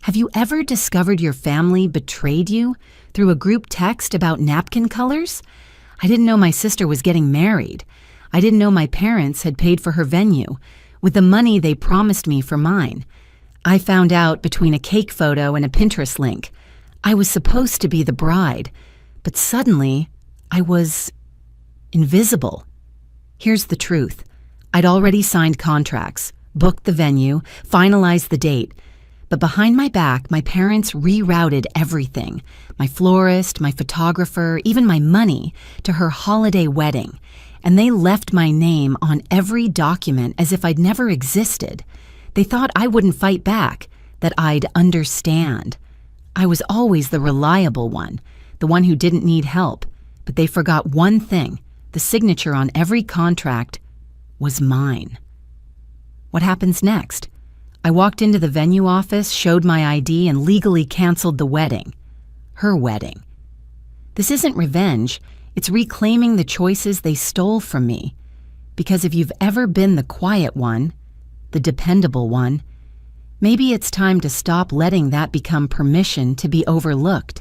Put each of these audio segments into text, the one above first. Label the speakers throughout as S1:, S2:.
S1: Have you ever discovered your family betrayed you through a group text about napkin colors? I didn't know my sister was getting married. I didn't know my parents had paid for her venue with the money they promised me for mine. I found out between a cake photo and a Pinterest link. I was supposed to be the bride, but suddenly I was invisible. Here's the truth. I'd already signed contracts, booked the venue, finalized the date. But behind my back, my parents rerouted everything, my florist, my photographer, even my money, to her holiday wedding. And they left my name on every document as if I'd never existed. They thought I wouldn't fight back, that I'd understand. I was always the reliable one, the one who didn't need help. But they forgot one thing. The signature on every contract was mine. What happens next? I walked into the venue office, showed my ID, and legally canceled the wedding. Her wedding. This isn't revenge. It's reclaiming the choices they stole from me. Because if you've ever been the quiet one, the dependable one, maybe it's time to stop letting that become permission to be overlooked.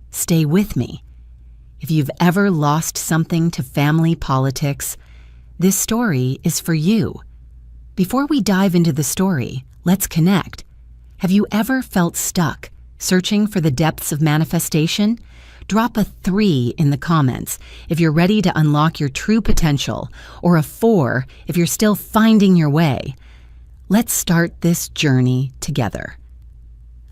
S1: Stay with me. If you've ever lost something to family politics, this story is for you. Before we dive into the story, let's connect. Have you ever felt stuck, searching for the depths of manifestation? Drop a 3 in the comments if you're ready to unlock your true potential, or a 4 if you're still finding your way. Let's start this journey together.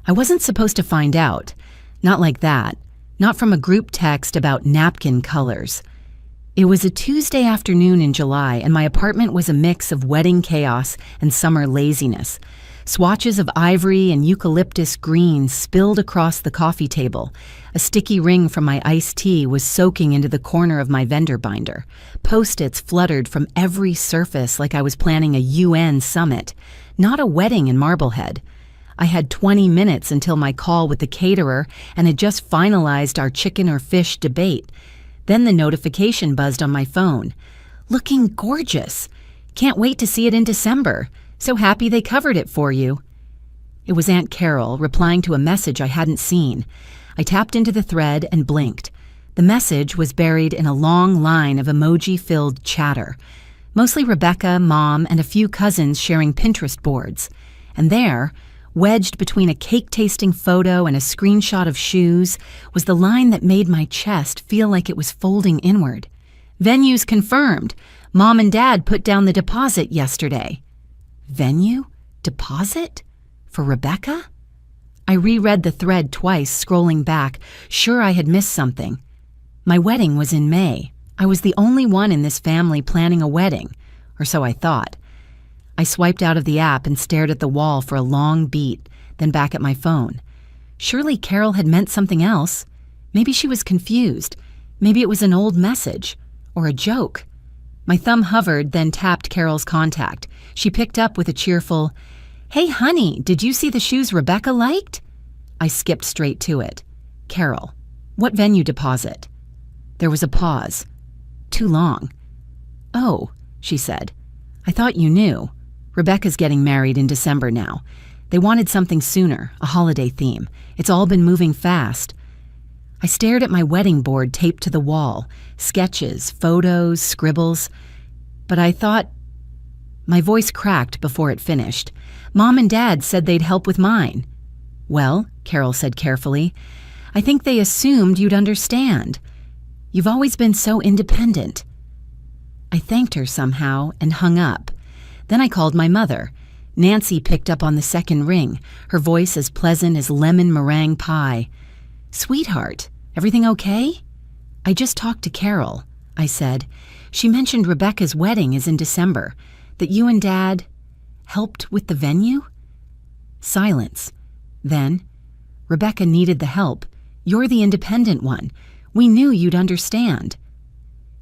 S1: I wasn't supposed to find out. Not like that. Not from a group text about napkin colors. It was a Tuesday afternoon in July, and my apartment was a mix of wedding chaos and summer laziness. Swatches of ivory and eucalyptus green spilled across the coffee table. A sticky ring from my iced tea was soaking into the corner of my vendor binder. Post-its fluttered from every surface like I was planning a UN summit, not a wedding in Marblehead. I had 20 minutes until my call with the caterer and had just finalized our chicken or fish debate. Then the notification buzzed on my phone. Looking gorgeous. Can't wait to see it in December. So happy they covered it for you. It was Aunt Carol replying to a message I hadn't seen. I tapped into the thread and blinked. The message was buried in a long line of emoji-filled chatter. Mostly Rebecca, Mom, and a few cousins sharing Pinterest boards. And there, wedged between a cake-tasting photo and a screenshot of shoes, was the line that made my chest feel like it was folding inward. Venues confirmed. Mom and Dad put down the deposit yesterday. Venue? Deposit? For Rebecca? I reread the thread twice, scrolling back, sure I had missed something. My wedding was in May. I was the only one in this family planning a wedding, or so I thought. I swiped out of the app and stared at the wall for a long beat, then back at my phone. Surely Carol had meant something else. Maybe she was confused. Maybe it was an old message. Or a joke. My thumb hovered, then tapped Carol's contact. She picked up with a cheerful, "Hey honey, did you see the shoes Rebecca liked?" I skipped straight to it. "Carol, what venue deposit?" There was a pause. Too long. "Oh," she said. "I thought you knew. Rebecca's getting married in December now. They wanted something sooner, a holiday theme. It's all been moving fast." I stared at my wedding board taped to the wall, sketches, photos, scribbles. But I thought... My voice cracked before it finished. "Mom and Dad said they'd help with mine." "Well," Carol said carefully, "I think they assumed you'd understand. You've always been so independent." I thanked her somehow and hung up. Then I called my mother. Nancy picked up on the second ring, her voice as pleasant as lemon meringue pie. "Sweetheart, everything okay?" "I just talked to Carol," I said. "She mentioned Rebecca's wedding is in December, that you and Dad helped with the venue?" Silence. Then, "Rebecca needed the help. You're the independent one. We knew you'd understand."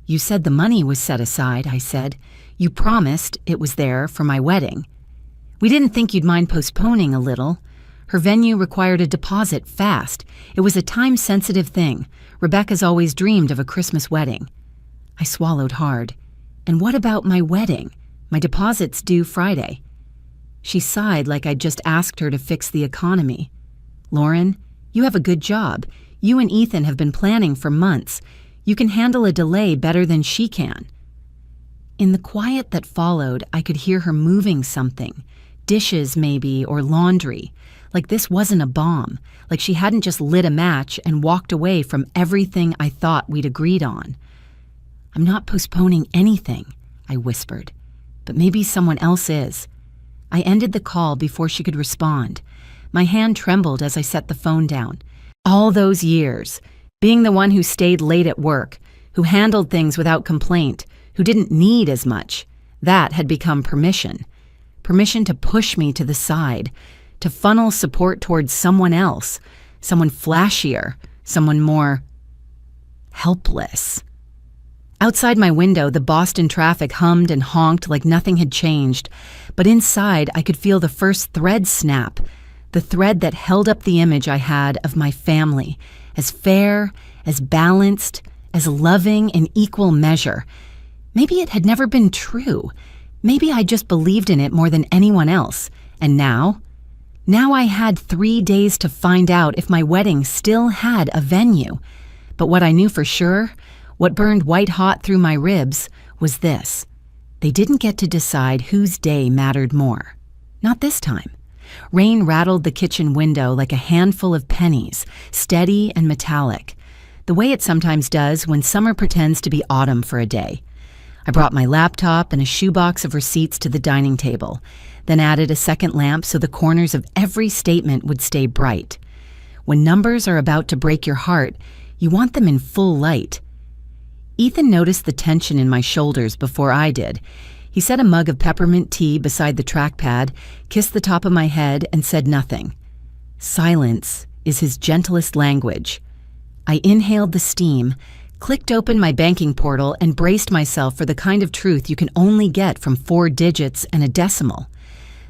S1: "You said the money was set aside," I said. "You promised it was there for my wedding. We didn't think you'd mind postponing a little. Her venue required a deposit fast. It was a time-sensitive thing. Rebecca's always dreamed of a Christmas wedding." I swallowed hard. "And what about my wedding? My deposit's due Friday." She sighed like I'd just asked her to fix the economy. "Lauren, you have a good job. You and Ethan have been planning for months. You can handle a delay better than she can." In the quiet that followed, I could hear her moving something. Dishes, maybe, or laundry. Like this wasn't a bomb. Like she hadn't just lit a match and walked away from everything I thought we'd agreed on. "I'm not postponing anything," I whispered. "But maybe someone else is." I ended the call before she could respond. My hand trembled as I set the phone down. All those years, being the one who stayed late at work, who handled things without complaint, who didn't need as much, that had become permission. Permission to push me to the side, to funnel support towards someone else, someone flashier, someone more helpless. Outside my window, the Boston traffic hummed and honked like nothing had changed, but inside I could feel the first thread snap, the thread that held up the image I had of my family, as fair, as balanced, as loving in equal measure. Maybe it had never been true. Maybe I just believed in it more than anyone else. And now I had 3 days to find out if my wedding still had a venue. But what I knew for sure, what burned white hot through my ribs, was this. They didn't get to decide whose day mattered more. Not this time. Rain rattled the kitchen window like a handful of pennies, steady and metallic, the way it sometimes does when summer pretends to be autumn for a day. I brought my laptop and a shoebox of receipts to the dining table, then added a second lamp so the corners of every statement would stay bright. When numbers are about to break your heart, you want them in full light. Ethan noticed the tension in my shoulders before I did. He set a mug of peppermint tea beside the trackpad, kissed the top of my head, and said nothing. Silence is his gentlest language. I inhaled the steam, clicked open my banking portal, and braced myself for the kind of truth you can only get from 4 digits and a decimal.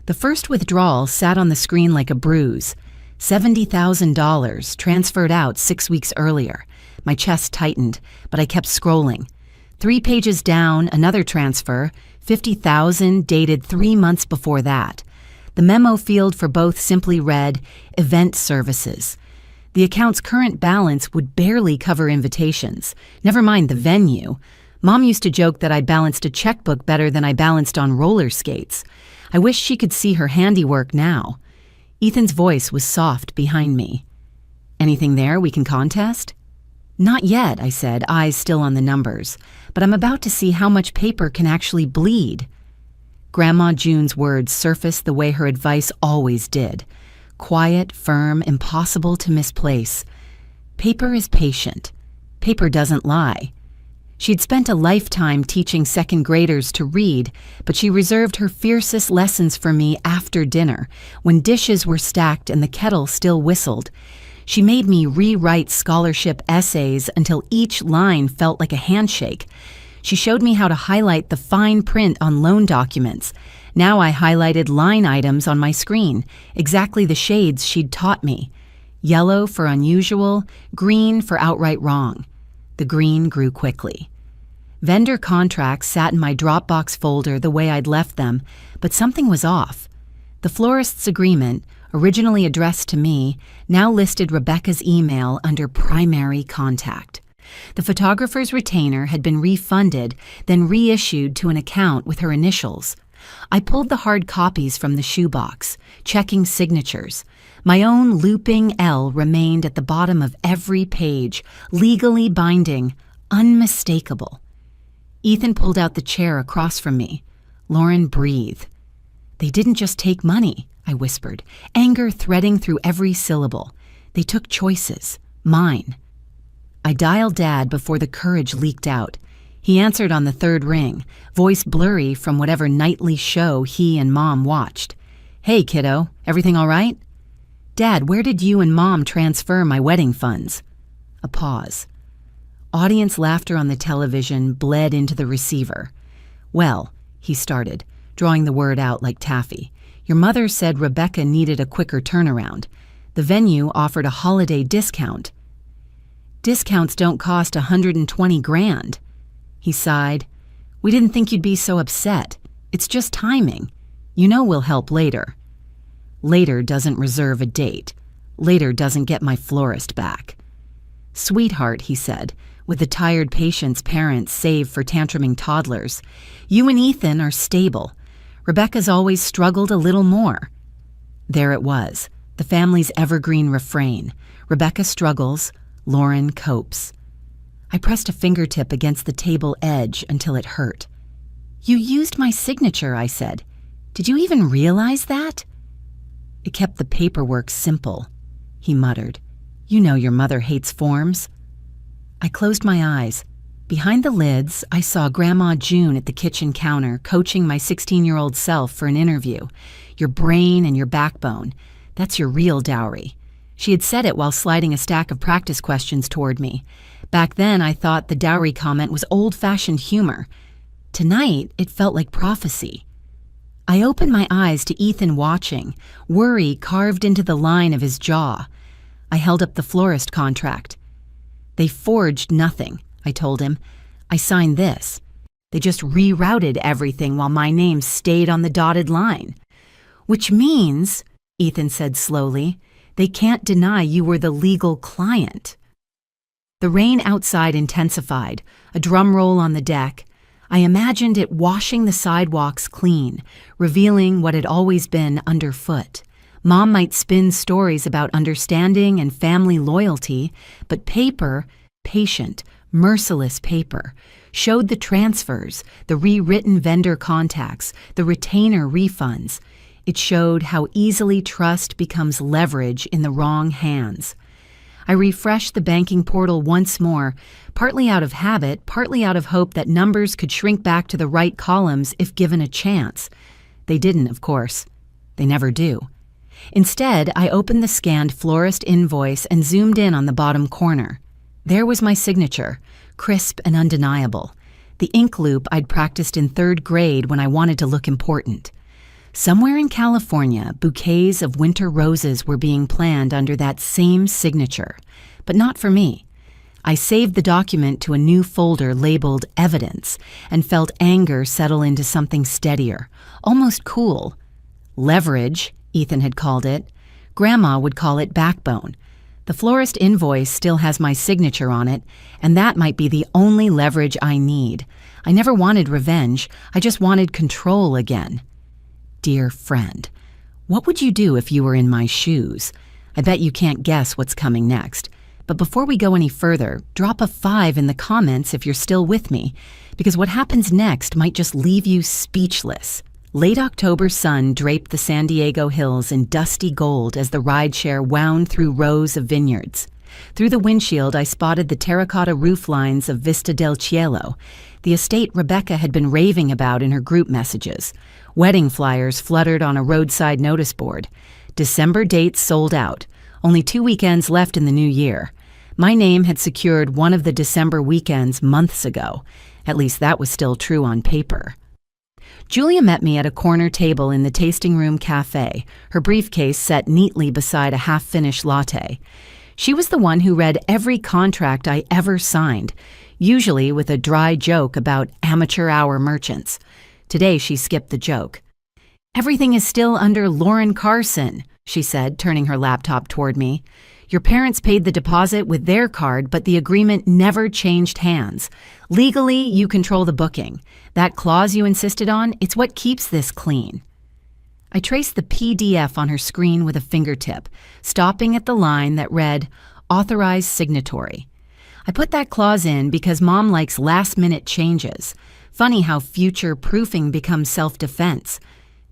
S1: The first withdrawal sat on the screen like a bruise. $70,000 transferred out 6 weeks earlier. My chest tightened, but I kept scrolling. 3 pages down, another transfer, $50,000 dated 3 months before that. The memo field for both simply read, "Event Services." The account's current balance would barely cover invitations, never mind the venue. Mom used to joke that I balanced a checkbook better than I balanced on roller skates. I wish she could see her handiwork now. Ethan's voice was soft behind me. "Anything there we can contest?" "Not yet," I said, eyes still on the numbers, "but I'm about to see how much paper can actually bleed." Grandma June's words surfaced the way her advice always did. Quiet, firm, impossible to misplace. Paper is patient. Paper doesn't lie. She'd spent a lifetime teaching second graders to read, but she reserved her fiercest lessons for me after dinner, when dishes were stacked and the kettle still whistled. She made me rewrite scholarship essays until each line felt like a handshake. She showed me how to highlight the fine print on loan documents. Now I highlighted line items on my screen, exactly the shades she'd taught me. Yellow for unusual, green for outright wrong. The green grew quickly. Vendor contracts sat in my Dropbox folder the way I'd left them, but something was off. The florist's agreement, originally addressed to me, now listed Rebecca's email under primary contact. The photographer's retainer had been refunded, then reissued to an account with her initials. I pulled the hard copies from the shoebox, checking signatures. My own looping L remained at the bottom of every page, legally binding, unmistakable. Ethan pulled out the chair across from me. "Lauren, breathe." "They didn't just take money," I whispered, anger threading through every syllable. "They took choices, mine." I dialed Dad before the courage leaked out. He answered on the third ring, voice blurry from whatever nightly show he and Mom watched. "Hey, kiddo, everything all right?" "Dad, where did you and Mom transfer my wedding funds?" A pause. Audience laughter on the television bled into the receiver. "Well," he started, drawing the word out like taffy, "your mother said Rebecca needed a quicker turnaround. The venue offered a holiday discount." "Discounts don't cost $120,000. He sighed. "We didn't think you'd be so upset. It's just timing. You know we'll help later." Later doesn't reserve a date. Later doesn't get my florist back. Sweetheart, he said, with the tired patient's parents save for tantruming toddlers, you and Ethan are stable. Rebecca's always struggled a little more. There it was, the family's evergreen refrain. Rebecca struggles, Lauren copes. I pressed a fingertip against the table edge until it hurt. You used my signature, I said. Did you even realize that? It kept the paperwork simple, he muttered. You know your mother hates forms. I closed my eyes. Behind the lids, I saw Grandma June at the kitchen counter coaching my 16-year-old self for an interview. Your brain and your backbone. That's your real dowry. She had said it while sliding a stack of practice questions toward me. Back then, I thought the dowry comment was old-fashioned humor. Tonight, it felt like prophecy. I opened my eyes to Ethan watching, worry carved into the line of his jaw. I held up the florist contract. They forged nothing, I told him. I signed this. They just rerouted everything while my name stayed on the dotted line. Which means, Ethan said slowly, they can't deny you were the legal client. The rain outside intensified, a drum roll on the deck. I imagined it washing the sidewalks clean, revealing what had always been underfoot. Mom might spin stories about understanding and family loyalty, but paper, patient, merciless paper, showed the transfers, the rewritten vendor contacts, the retainer refunds. It showed how easily trust becomes leverage in the wrong hands. I refreshed the banking portal once more, partly out of habit, partly out of hope that numbers could shrink back to the right columns if given a chance. They didn't, of course. They never do. Instead, I opened the scanned florist invoice and zoomed in on the bottom corner. There was my signature, crisp and undeniable, the ink loop I'd practiced in 3rd grade when I wanted to look important. Somewhere in California, bouquets of winter roses were being planned under that same signature, but not for me. I saved the document to a new folder labeled Evidence and felt anger settle into something steadier, almost cool. Leverage, Ethan had called it. Grandma would call it backbone. The florist invoice still has my signature on it, and that might be the only leverage I need. I never wanted revenge. I just wanted control again. Dear friend, what would you do if you were in my shoes? I bet you can't guess what's coming next. But before we go any further, drop a 5 in the comments if you're still with me, because what happens next might just leave you speechless. Late October sun draped the San Diego hills in dusty gold as the rideshare wound through rows of vineyards. Through the windshield, I spotted the terracotta roof lines of Vista del Cielo, the estate Rebecca had been raving about in her group messages. Wedding flyers fluttered on a roadside notice board. December dates sold out. Only 2 weekends left in the new year. My name had secured one of the December weekends months ago. At least that was still true on paper. Julia met me at a corner table in the tasting room cafe, her briefcase set neatly beside a half-finished latte. She was the one who read every contract I ever signed, usually with a dry joke about amateur hour merchants. Today she skipped the joke. Everything is still under Lauren Carson, she said, turning her laptop toward me. Your parents paid the deposit with their card, but the agreement never changed hands. Legally, you control the booking. That clause you insisted on, it's what keeps this clean. I traced the PDF on her screen with a fingertip, stopping at the line that read, Authorized Signatory. I put that clause in because Mom likes last-minute changes. Funny how future proofing becomes self-defense.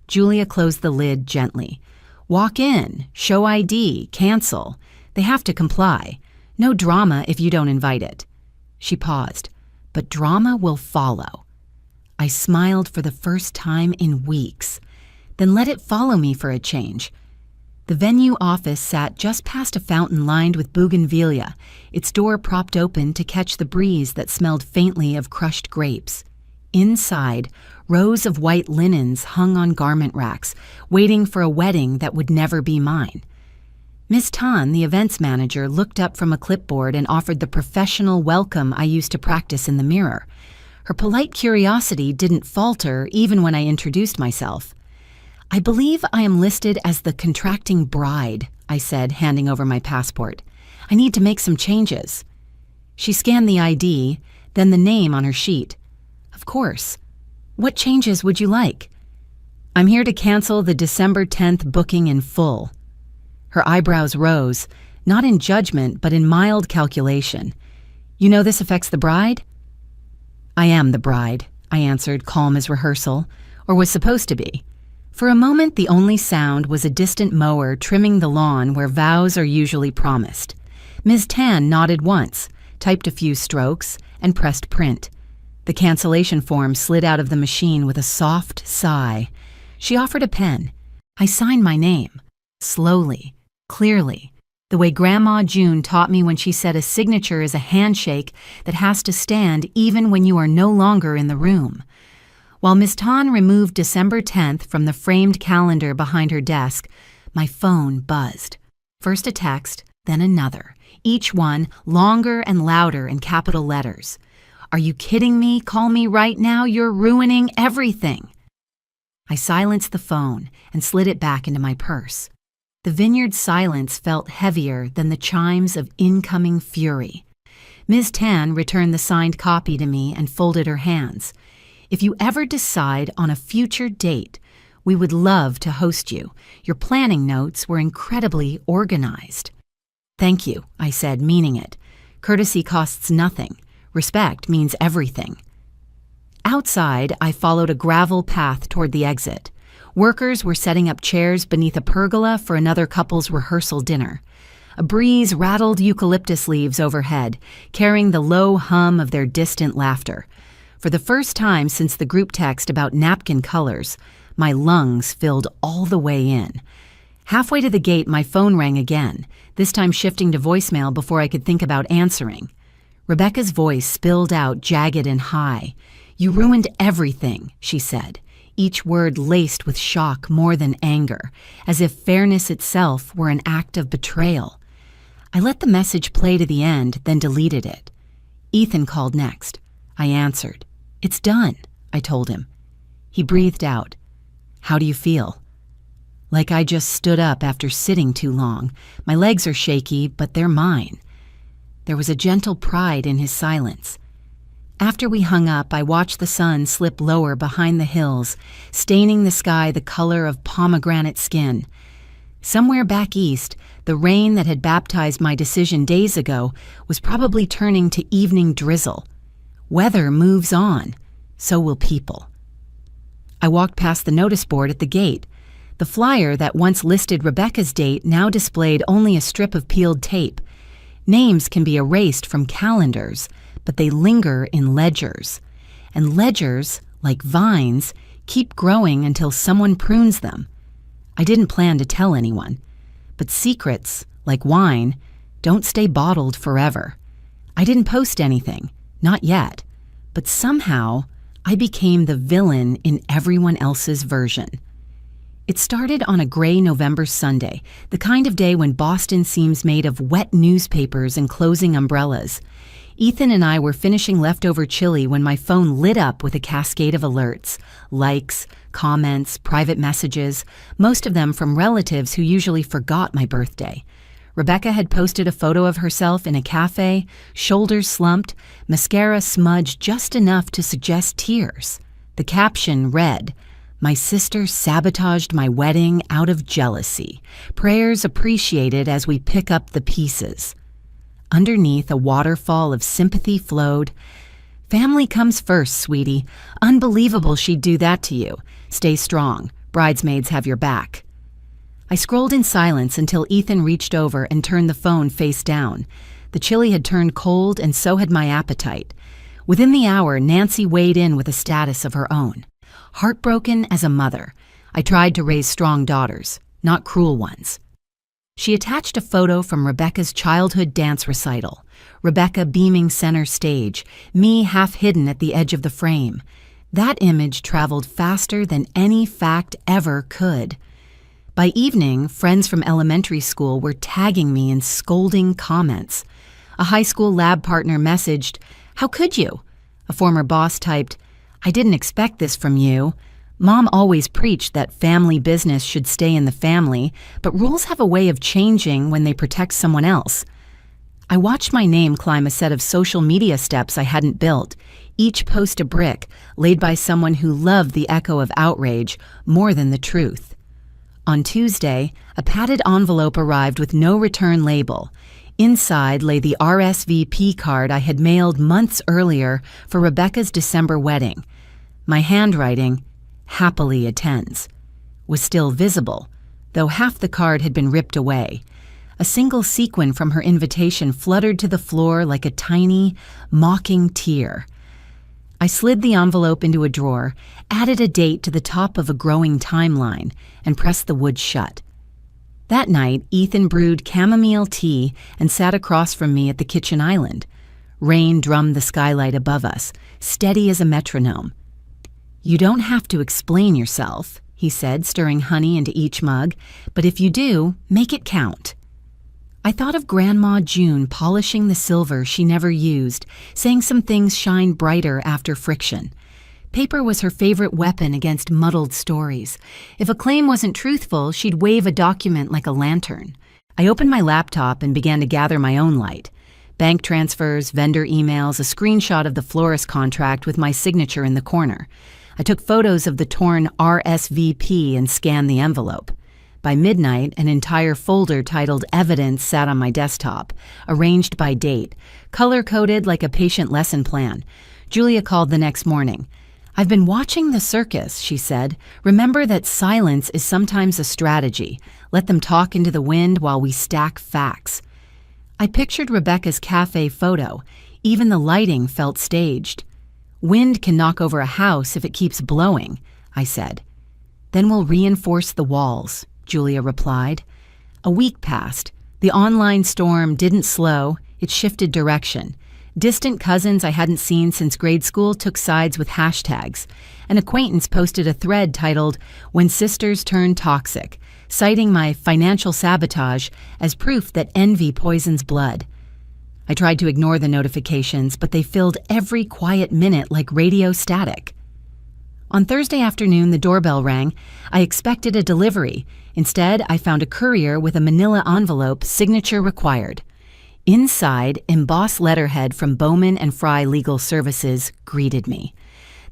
S1: Julia closed the lid gently. Walk in, show ID, cancel. They have to comply. No drama if you don't invite it. She paused. But drama will follow. I smiled for the first time in weeks. Then let it follow me for a change. The venue office sat just past a fountain lined with bougainvillea, its door propped open to catch the breeze that smelled faintly of crushed grapes. Inside, rows of white linens hung on garment racks, waiting for a wedding that would never be mine. Miss Tan, the events manager, looked up from a clipboard and offered the professional welcome I used to practice in the mirror. Her polite curiosity didn't falter even when I introduced myself. I believe I am listed as the contracting bride, I said, handing over my passport. "I need to make some changes." She scanned the ID, then the name on her sheet. "Of course. What changes would you like?" "I'm here to cancel the December 10th booking in full." Her eyebrows rose, not in judgment, but in mild calculation. "You know this affects the bride?" "I am the bride," I answered, calm as rehearsal, or was supposed to be. For a moment, the only sound was a distant mower trimming the lawn where vows are usually promised. Ms. Tan nodded once, typed a few strokes, and pressed print. The cancellation form slid out of the machine with a soft sigh. She offered a pen. I signed my name, slowly, clearly, the way Grandma June taught me when she said a signature is a handshake that has to stand even when you are no longer in the room. While Miss Tan removed December 10th from the framed calendar behind her desk, my phone buzzed. First a text, then another, each one longer and louder in capital letters. "Are you kidding me? Call me right now. You're ruining everything." I silenced the phone and slid it back into my purse. The vineyard silence felt heavier than the chimes of incoming fury. Ms. Tan returned the signed copy to me and folded her hands. "If you ever decide on a future date, we would love to host you. Your planning notes were incredibly organized." "Thank you," I said, meaning it. Courtesy costs nothing. Respect means everything. Outside, I followed a gravel path toward the exit. Workers were setting up chairs beneath a pergola for another couple's rehearsal dinner. A breeze rattled eucalyptus leaves overhead, carrying the low hum of their distant laughter. For the first time since the group text about napkin colors, my lungs filled all the way in. Halfway to the gate, my phone rang again, this time shifting to voicemail before I could think about answering. Rebecca's voice spilled out jagged and high. "You ruined everything," she said, each word laced with shock more than anger, as if fairness itself were an act of betrayal. I let the message play to the end, then deleted it. Ethan called next. I answered. "It's done," I told him. He breathed out. "How do you feel?" Like I just stood up after sitting too long. My legs are shaky, but they're mine. There was a gentle pride in his silence. After we hung up, I watched the sun slip lower behind the hills, staining the sky the color of pomegranate skin. Somewhere back east, the rain that had baptized my decision days ago was probably turning to evening drizzle. Weather moves on, so will people. I walked past the notice board at the gate. The flyer that once listed Rebecca's date now displayed only a strip of peeled tape. Names can be erased from calendars, but they linger in ledgers. And ledgers, like vines, keep growing until someone prunes them. I didn't plan to tell anyone. But secrets, like wine, don't stay bottled forever. I didn't post anything, not yet. But somehow, I became the villain in everyone else's version. It started on a gray November Sunday, the kind of day when Boston seems made of wet newspapers and closing umbrellas. Ethan and I were finishing leftover chili when my phone lit up with a cascade of alerts, likes, comments, private messages, most of them from relatives who usually forgot my birthday. Rebecca had posted a photo of herself in a cafe, shoulders slumped, mascara smudged just enough to suggest tears. The caption read, "My sister sabotaged my wedding out of jealousy. Prayers appreciated as we pick up the pieces." Underneath, a waterfall of sympathy flowed. "Family comes first, sweetie. Unbelievable she'd do that to you. Stay strong. Bridesmaids have your back." I scrolled in silence until Ethan reached over and turned the phone face down. The chili had turned cold, and so had my appetite. Within the hour, Nancy weighed in with a status of her own. Heartbroken as a mother, I tried to raise strong daughters, not cruel ones. She attached a photo from Rebecca's childhood dance recital, Rebecca beaming center stage, me half hidden at the edge of the frame. That image traveled faster than any fact ever could. By evening, friends from elementary school were tagging me in scolding comments. A high school lab partner messaged, "How could you?" A former boss typed, "I didn't expect this from you." Mom always preached that family business should stay in the family, but rules have a way of changing when they protect someone else. I watched my name climb a set of social media steps I hadn't built, each post a brick laid by someone who loved the echo of outrage more than the truth. On Tuesday, a padded envelope arrived with no return label. Inside lay the RSVP card I had mailed months earlier for Rebecca's December wedding. My handwriting, "Happily attends," was still visible, though half the card had been ripped away. A single sequin from her invitation fluttered to the floor like a tiny, mocking tear. I slid the envelope into a drawer, added a date to the top of a growing timeline, and pressed the wood shut. That night, Ethan brewed chamomile tea and sat across from me at the kitchen island. Rain drummed the skylight above us, steady as a metronome. "You don't have to explain yourself," he said, stirring honey into each mug, "but if you do, make it count." I thought of Grandma June polishing the silver she never used, saying some things shine brighter after friction. Paper was her favorite weapon against muddled stories. If a claim wasn't truthful, she'd wave a document like a lantern. I opened my laptop and began to gather my own light. Bank transfers, vendor emails, a screenshot of the florist contract with my signature in the corner. I took photos of the torn RSVP and scanned the envelope. By midnight, an entire folder titled Evidence sat on my desktop, arranged by date, color-coded like a patient lesson plan. Julia called the next morning. "I've been watching the circus," she said. "Remember that silence is sometimes a strategy. Let them talk into the wind while we stack facts." I pictured Rebecca's cafe photo. Even the lighting felt staged. "Wind can knock over a house if it keeps blowing," I said. "Then we'll reinforce the walls," Julia replied. A week passed. The online storm didn't slow, it shifted direction. Distant cousins I hadn't seen since grade school took sides with hashtags. An acquaintance posted a thread titled, "When Sisters Turn Toxic," citing my financial sabotage as proof that envy poisons blood. I tried to ignore the notifications, but they filled every quiet minute like radio static. On Thursday afternoon, the doorbell rang. I expected a delivery. Instead, I found a courier with a manila envelope, signature required. Inside, embossed letterhead from Bowman and Fry Legal Services greeted me.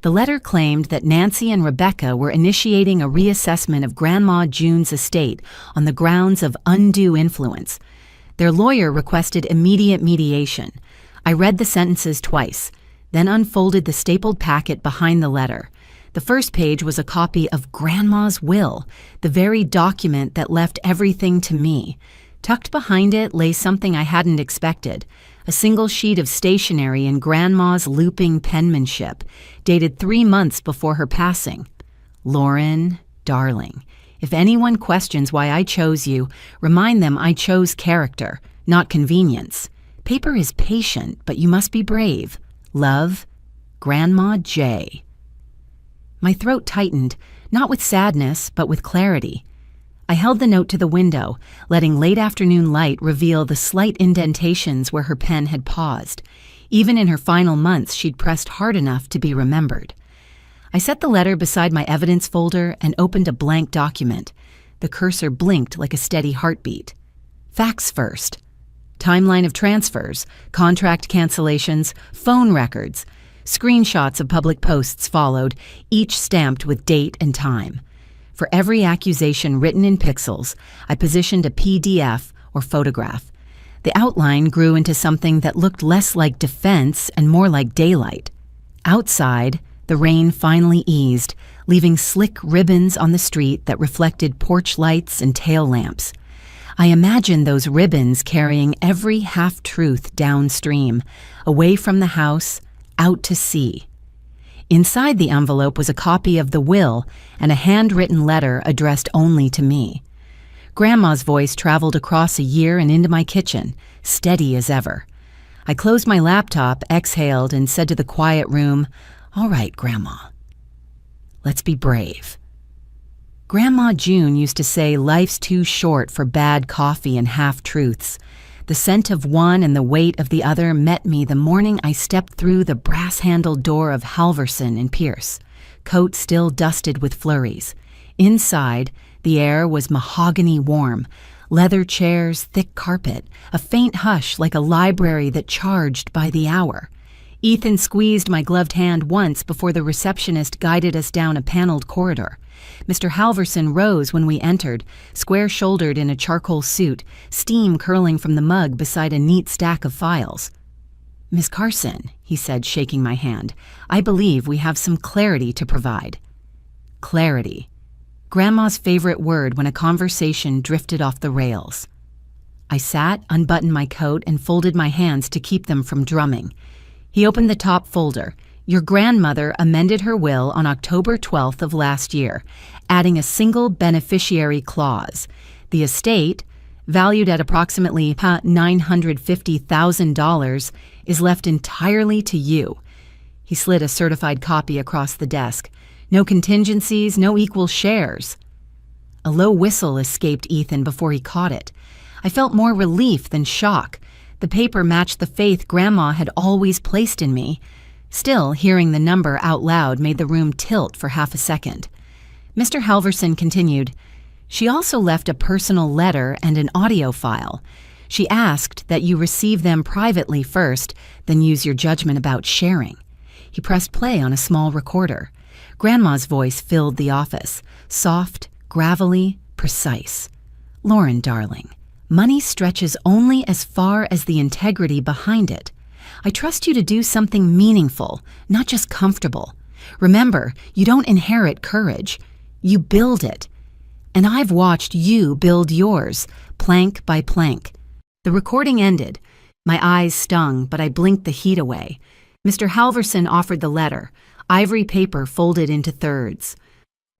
S1: The letter claimed that Nancy and Rebecca were initiating a reassessment of Grandma June's estate on the grounds of undue influence. Their lawyer requested immediate mediation. I read the sentences twice, then unfolded the stapled packet behind the letter. The first page was a copy of Grandma's will, the very document that left everything to me. Tucked behind it lay something I hadn't expected, a single sheet of stationery in Grandma's looping penmanship, dated 3 months before her passing. "Lauren, darling, if anyone questions why I chose you, remind them I chose character, not convenience. Paper is patient, but you must be brave. Love, Grandma J." My throat tightened, not with sadness, but with clarity. I held the note to the window, letting late afternoon light reveal the slight indentations where her pen had paused. Even in her final months, she'd pressed hard enough to be remembered. I set the letter beside my evidence folder and opened a blank document. The cursor blinked like a steady heartbeat. Facts first. Timeline of transfers, contract cancellations, phone records. Screenshots of public posts followed, each stamped with date and time. For every accusation written in pixels, I positioned a PDF or photograph. The outline grew into something that looked less like defense and more like daylight. Outside, the rain finally eased, leaving slick ribbons on the street that reflected porch lights and tail lamps. I imagined those ribbons carrying every half-truth downstream, away from the house, out to sea. Inside the envelope was a copy of the will and a handwritten letter addressed only to me. Grandma's voice traveled across a year and into my kitchen, steady as ever. I closed my laptop, exhaled, and said to the quiet room, "All right, Grandma. Let's be brave." Grandma June used to say life's too short for bad coffee and half-truths. The scent of one and the weight of the other met me the morning I stepped through the brass-handled door of Halverson and Pierce. coat still dusted with flurries. Inside, the air was mahogany warm, leather chairs, thick carpet, a faint hush like a library that charged by the hour. Ethan squeezed my gloved hand once before the receptionist guided us down a paneled corridor. Mr. Halverson rose when we entered, square-shouldered in a charcoal suit, steam curling from the mug beside a neat stack of files. "Miss Carson," he said, shaking my hand, "I believe we have some clarity to provide." Clarity. Grandma's favorite word when a conversation drifted off the rails. I sat, unbuttoned my coat, and folded my hands to keep them from drumming. He opened the top folder. "Your grandmother amended her will on October 12th of last year, adding a single beneficiary clause. The estate, valued at approximately $950,000, is left entirely to you." He slid a certified copy across the desk. "No contingencies, no equal shares." A low whistle escaped Ethan before he caught it. I felt more relief than shock. The paper matched the faith Grandma had always placed in me. Still, hearing the number out loud made the room tilt for half a second. Mr. Halverson continued, "She also left a personal letter and an audio file. She asked that you receive them privately first, then use your judgment about sharing." He pressed play on a small recorder. Grandma's voice filled the office, soft, gravelly, precise. "Lauren, darling, money stretches only as far as the integrity behind it. I trust you to do something meaningful, not just comfortable. Remember, you don't inherit courage. You build it. And I've watched you build yours, plank by plank." The recording ended. My eyes stung, but I blinked the heat away. Mr. Halverson offered the letter, ivory paper folded into thirds.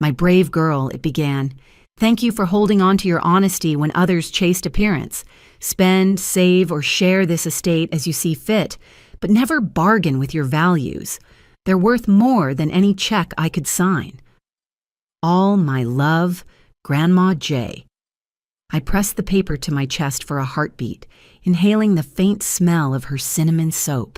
S1: "My brave girl," it began. "Thank you for holding on to your honesty when others chased appearance. Spend, save, or share this estate as you see fit, but never bargain with your values. They're worth more than any check I could sign. All my love, Grandma J." I pressed the paper to my chest for a heartbeat, inhaling the faint smell of her cinnamon soap.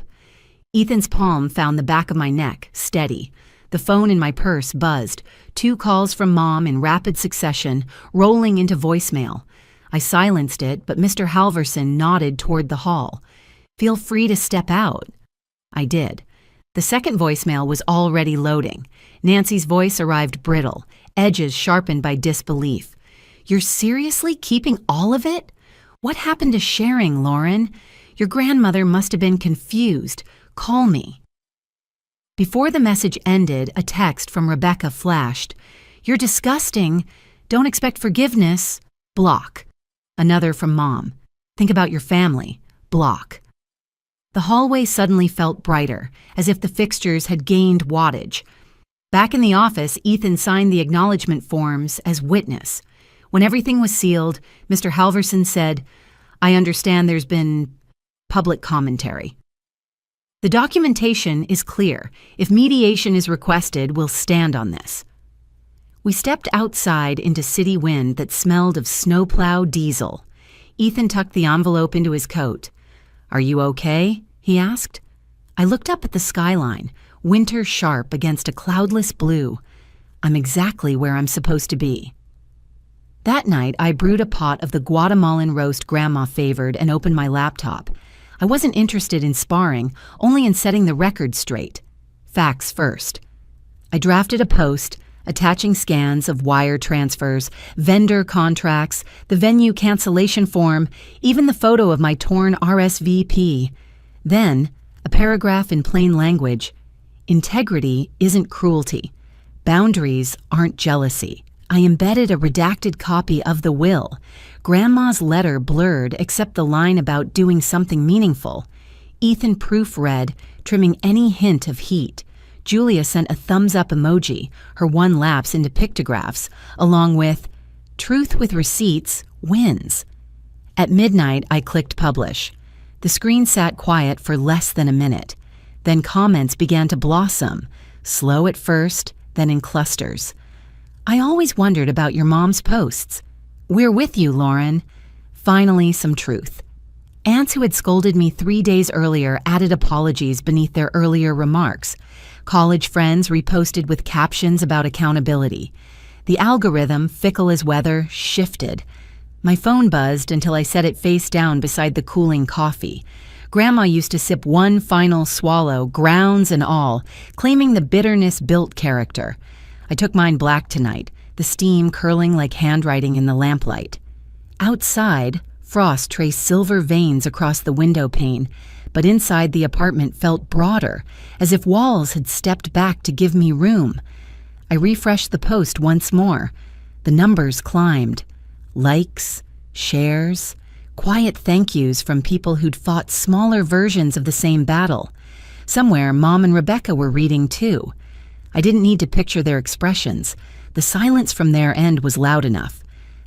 S1: Ethan's palm found the back of my neck, steady. The phone in my purse buzzed, 2 calls from Mom in rapid succession, rolling into voicemail. I silenced it, but Mr. Halverson nodded toward the hall. "Feel free to step out." I did. The second voicemail was already loading. Nancy's voice arrived brittle, edges sharpened by disbelief. "You're seriously keeping all of it? What happened to sharing, Lauren? Your grandmother must have been confused. Call me." Before the message ended, a text from Rebecca flashed. "You're disgusting. Don't expect forgiveness. Block." Another from Mom. "Think about your family. Block." The hallway suddenly felt brighter, as if the fixtures had gained wattage. Back in the office, Ethan signed the acknowledgement forms as witness. When everything was sealed, Mr. Halverson said, "I understand there's been public commentary. The documentation is clear. If mediation is requested, we'll stand on this." We stepped outside into city wind that smelled of snowplow diesel. Ethan tucked the envelope into his coat. "Are you okay?" he asked. I looked up at the skyline, winter sharp against a cloudless blue. I'm exactly where I'm supposed to be. That night, I brewed a pot of the Guatemalan roast Grandma favored and opened my laptop. I wasn't interested in sparring, only in setting the record straight. Facts first. I drafted a post, attaching scans of wire transfers, vendor contracts, the venue cancellation form, even the photo of my torn RSVP. Then, a paragraph in plain language. Integrity isn't cruelty. Boundaries aren't jealousy. I embedded a redacted copy of the will. Grandma's letter blurred except the line about doing something meaningful. Ethan proofread, trimming any hint of heat. Julia sent a thumbs-up emoji, her one lapse into pictographs, along with, "Truth with receipts wins." At midnight, I clicked publish. The screen sat quiet for less than a minute. Then comments began to blossom, slow at first, then in clusters. "I always wondered about your mom's posts. We're with you, Lauren." Finally, some truth. Aunts who had scolded me 3 days earlier added apologies beneath their earlier remarks. College friends reposted with captions about accountability. The algorithm, fickle as weather, shifted. My phone buzzed until I set it face down beside the cooling coffee. Grandma used to sip one final swallow, grounds and all, claiming the bitterness built character. I took mine black tonight, the steam curling like handwriting in the lamplight. Outside, frost traced silver veins across the window pane, but inside the apartment felt broader, as if walls had stepped back to give me room. I refreshed the post once more. The numbers climbed. Likes, shares, quiet thank yous from people who'd fought smaller versions of the same battle. Somewhere, Mom and Rebecca were reading too. I didn't need to picture their expressions. The silence from their end was loud enough.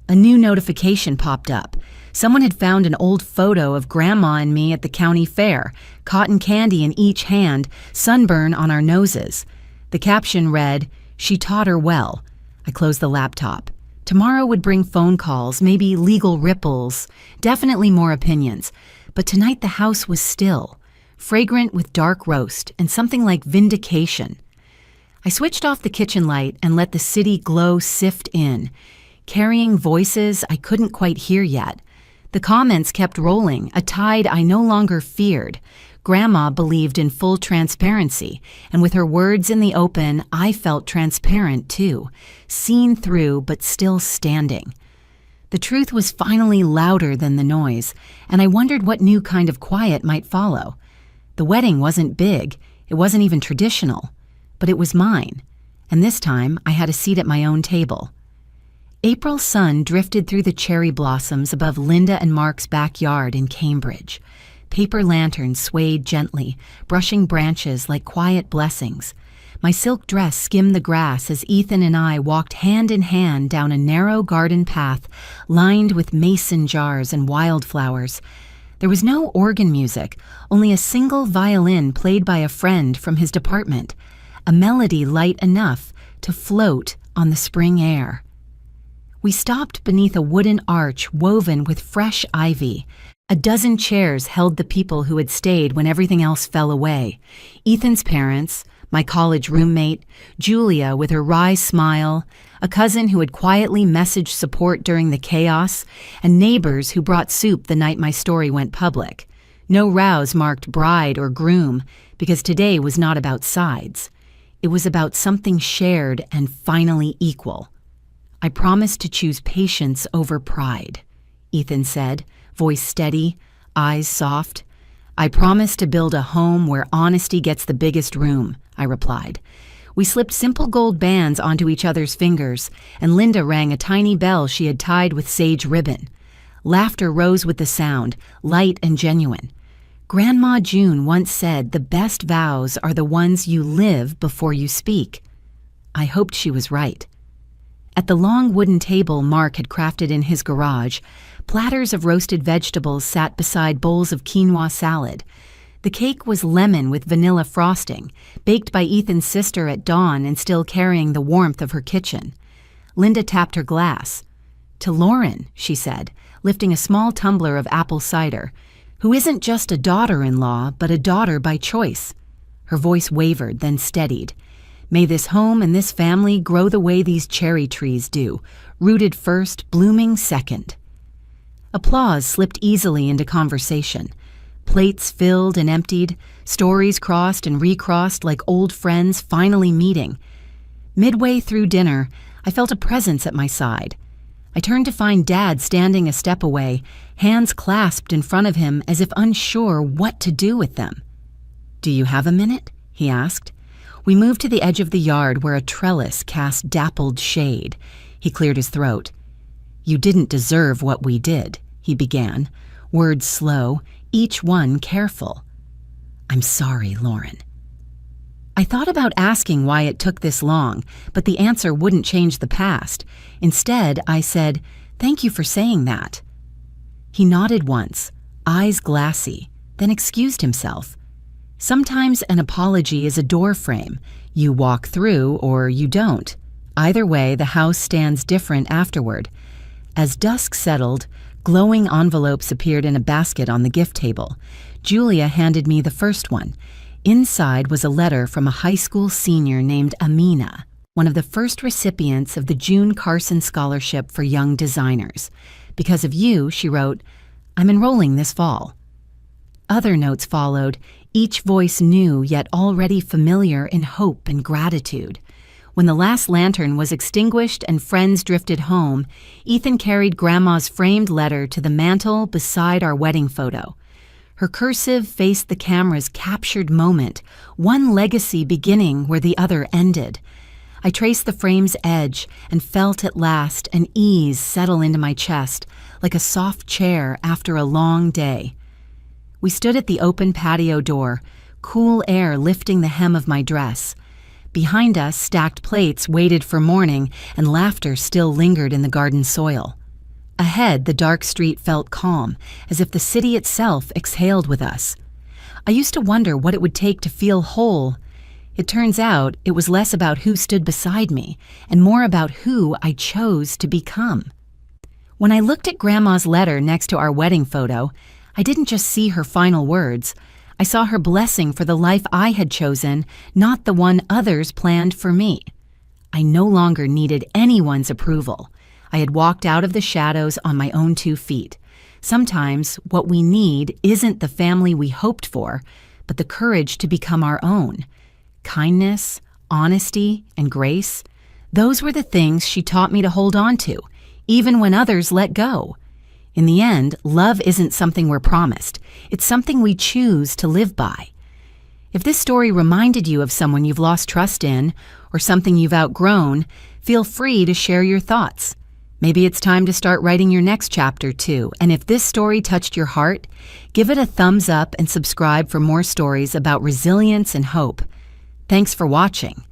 S1: A new notification popped up. Someone had found an old photo of Grandma and me at the county fair, cotton candy in each hand, sunburn on our noses. The caption read, "She taught her well." I closed the laptop. Tomorrow would bring phone calls, maybe legal ripples, definitely more opinions. But tonight the house was still, fragrant with dark roast and something like vindication. I switched off the kitchen light and let the city glow sift in, carrying voices I couldn't quite hear yet. The comments kept rolling, a tide I no longer feared. Grandma believed in full transparency, and with her words in the open, I felt transparent too, seen through but still standing. The truth was finally louder than the noise, and I wondered what new kind of quiet might follow. The wedding wasn't big, it wasn't even traditional, but it was mine, and this time I had a seat at my own table. April's sun drifted through the cherry blossoms above Linda and Mark's backyard in Cambridge. Paper lanterns swayed gently, brushing branches like quiet blessings. My silk dress skimmed the grass as Ethan and I walked hand in hand down a narrow garden path lined with mason jars and wildflowers. There was no organ music, only a single violin played by a friend from his department, a melody light enough to float on the spring air. We stopped beneath a wooden arch woven with fresh ivy. A dozen chairs held the people who had stayed when everything else fell away. Ethan's parents, my college roommate, Julia with her wry smile, a cousin who had quietly messaged support during the chaos, and neighbors who brought soup the night my story went public. No rows marked bride or groom, because today was not about sides. It was about something shared and finally equal. I promised to choose patience over pride, Ethan said, voice steady, eyes soft. I promise to build a home where honesty gets the biggest room, I replied. We slipped simple gold bands onto each other's fingers, and Linda rang a tiny bell she had tied with sage ribbon. Laughter rose with the sound, light and genuine. Grandma June once said the best vows are the ones you live before you speak. I hoped she was right. At the long wooden table Mark had crafted in his garage, platters of roasted vegetables sat beside bowls of quinoa salad. The cake was lemon with vanilla frosting, baked by Ethan's sister at dawn and still carrying the warmth of her kitchen. Linda tapped her glass. "To Lauren," she said, lifting a small tumbler of apple cider, "who isn't just a daughter-in-law, but a daughter by choice." Her voice wavered, then steadied. "May this home and this family grow the way these cherry trees do, rooted first, blooming second." Applause slipped easily into conversation. Plates filled and emptied, stories crossed and recrossed like old friends finally meeting. Midway through dinner, I felt a presence at my side. I turned to find Dad standing a step away, hands clasped in front of him as if unsure what to do with them. "Do you have a minute?" he asked. We moved to the edge of the yard where a trellis cast dappled shade. He cleared his throat. "You didn't deserve what we did," he began, words slow, each one careful. "I'm sorry, Lauren." I thought about asking why it took this long, but the answer wouldn't change the past. Instead, I said, "Thank you for saying that." He nodded once, eyes glassy, then excused himself. Sometimes an apology is a door frame. You walk through or you don't. Either way, the house stands different afterward. As dusk settled, glowing envelopes appeared in a basket on the gift table. Julia handed me the first one. Inside was a letter from a high school senior named Amina, one of the first recipients of the June Carson Scholarship for Young Designers. Because of you, she wrote, I'm enrolling this fall. Other notes followed, each voice new yet already familiar in hope and gratitude. When the last lantern was extinguished and friends drifted home, Ethan carried Grandma's framed letter to the mantel beside our wedding photo. Her cursive faced the camera's captured moment, one legacy beginning where the other ended. I traced the frame's edge and felt at last an ease settle into my chest, like a soft chair after a long day. We stood at the open patio door, cool air lifting the hem of my dress. Behind us, stacked plates waited for morning, and laughter still lingered in the garden soil. Ahead, the dark street felt calm, as if the city itself exhaled with us. I used to wonder what it would take to feel whole. It turns out it was less about who stood beside me, and more about who I chose to become. When I looked at Grandma's letter next to our wedding photo, I didn't just see her final words. I saw her blessing for the life I had chosen, not the one others planned for me. I no longer needed anyone's approval. I had walked out of the shadows on my own 2 feet. Sometimes what we need isn't the family we hoped for, but the courage to become our own. Kindness, honesty, and grace, those were the things she taught me to hold on to, even when others let go. In the end, love isn't something we're promised. It's something we choose to live by. If this story reminded you of someone you've lost trust in, or something you've outgrown, feel free to share your thoughts. Maybe it's time to start writing your next chapter too, and if this story touched your heart, give it a thumbs up and subscribe for more stories about resilience and hope. Thanks for watching.